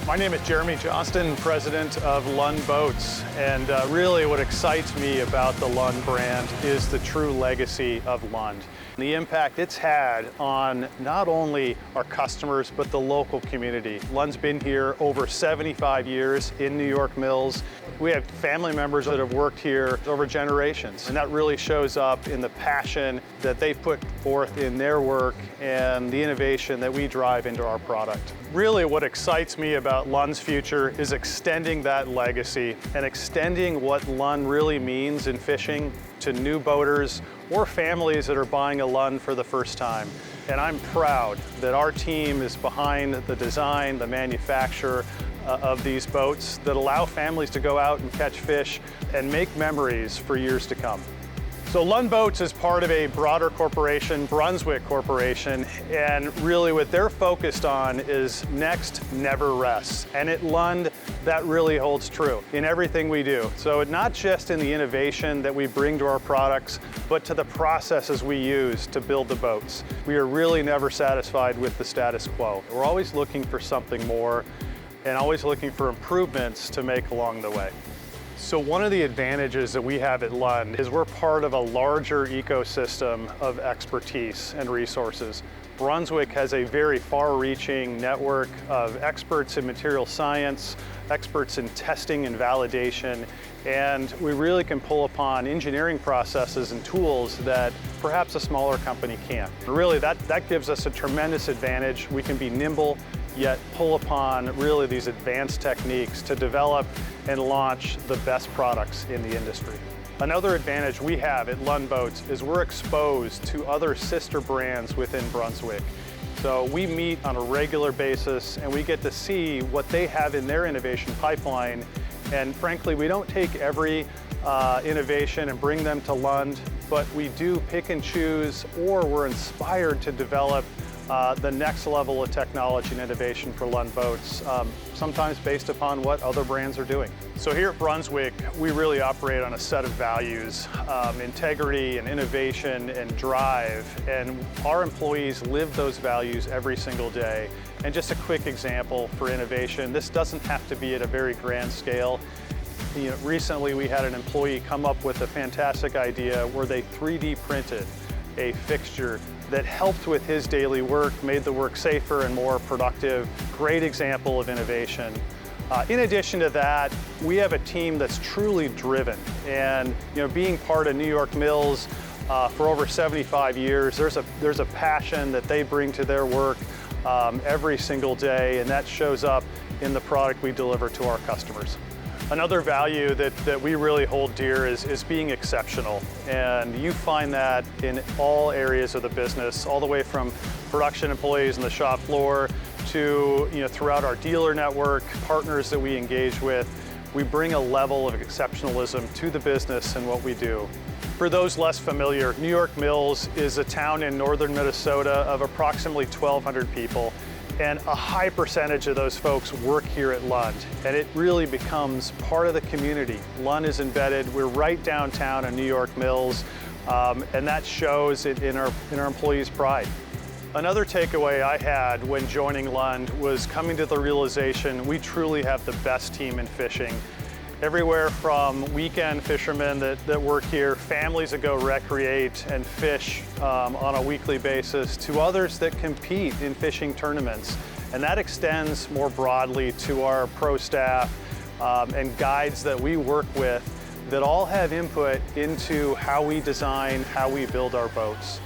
My name is Jeromie Johnston, president of Lund Boats, and really what excites me about the Lund brand is the true legacy of Lund. The impact it's had on not only our customers, but the local community. Lund's been here over 75 years in New York Mills. We have family members that have worked here over generations, and that really shows up in the passion that they put forth in their work and the innovation that we drive into our product. Really what excites me about Lund's future is extending that legacy and extending what Lund really means in fishing to new boaters or families that are buying a Lund for the first time. And I'm proud that our team is behind the design, the manufacture of these boats that allow families to go out and catch fish and make memories for years to come. So Lund Boats is part of a broader corporation, Brunswick Corporation, and really what they're focused on is next never rests. And at Lund, that really holds true in everything we do. So not just in the innovation that we bring to our products, but to the processes we use to build the boats. We are really never satisfied with the status quo. We're always looking for something more and always looking for improvements to make along the way. So one of the advantages that we have at Lund is we're part of a larger ecosystem of expertise and resources. Brunswick has a very far-reaching network of experts in material science, experts in testing and validation, and we really can pull upon engineering processes and tools that perhaps a smaller company can't. Really, that gives us a tremendous advantage. We can be nimble, yet pull upon really these advanced techniques to develop and launch the best products in the industry. Another advantage we have at Lund Boats is we're exposed to other sister brands within Brunswick. So we meet on a regular basis and we get to see what they have in their innovation pipeline. And frankly, we don't take every innovation and bring them to Lund, but we do pick and choose, or we're inspired to develop the next level of technology and innovation for Lund Boats, sometimes based upon what other brands are doing. So here at Brunswick, we really operate on a set of values, integrity and innovation and drive, and our employees live those values every single day. And just a quick example for innovation, this doesn't have to be at a very grand scale. Recently we had an employee come up with a fantastic idea where they 3D printed a fixture that helped with his daily work, made the work safer and more productive. Great example of innovation. In addition to that, we have a team that's truly driven, and being part of New York Mills for over 75 years, there's a passion that they bring to their work every single day, and that shows up in the product we deliver to our customers. Another value that we really hold dear is being exceptional, and you find that in all areas of the business, all the way from production employees on the shop floor to throughout our dealer network, partners that we engage with. We bring a level of exceptionalism to the business and what we do. For those less familiar, New York Mills is a town in northern Minnesota of approximately 1,200 people. And a high percentage of those folks work here at Lund, and it really becomes part of the community. Lund is embedded. We're right downtown in New York Mills, and that shows in our employees' pride. Another takeaway I had when joining Lund was coming to the realization we truly have the best team in fishing. Everywhere from weekend fishermen that work here, families that go recreate and fish on a weekly basis, to others that compete in fishing tournaments. And that extends more broadly to our pro staff and guides that we work with that all have input into how we design, how we build our boats.